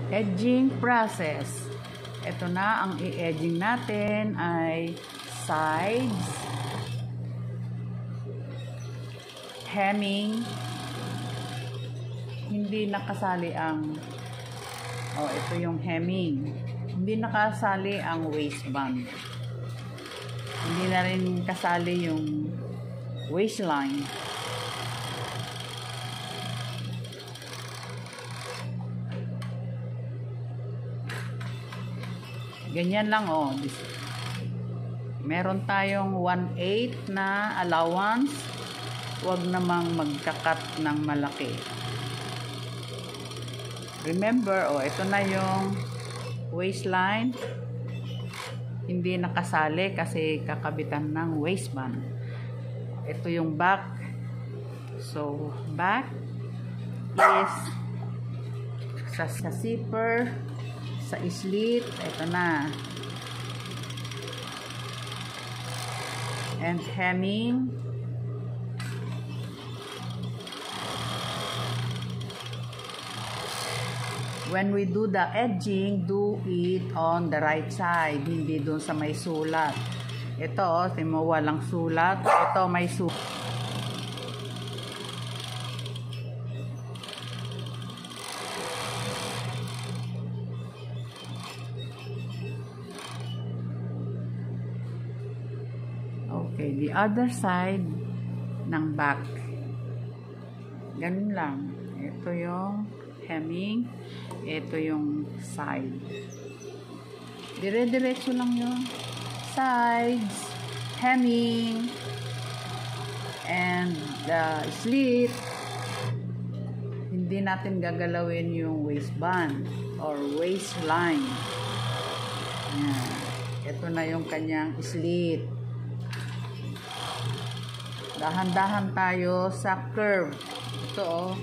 edging process. Ito na, ang i-edging natin ay sides, hemming, hindi nakasali ang, ito yung hemming, hindi nakasali ang waistband, hindi na rin kasali yung waistline. Ganyan lang, meron tayong 1/8 na allowance. Huwag namang magkakat ng malaki. Remember, ito na yung waistline. Hindi nakasali kasi kakabitan ng waistband. Ito yung back. So, back is sa zipper, sa slit, ito na. And hemming. When we do the edging, do it on the right side, hindi dun sa may sulat. Ito, timo walang sulat. Ito may sulat. Okay, the other side ng back. Ganun lang. Ito yung hemming. Ito yung side. Dire-diretso lang yun. Sides, hemming, and the slit. Hindi natin gagalawin yung waistband or waistline. Yan. Ito na yung kanyang slit. Dahan-dahan tayo sa curve. Ito,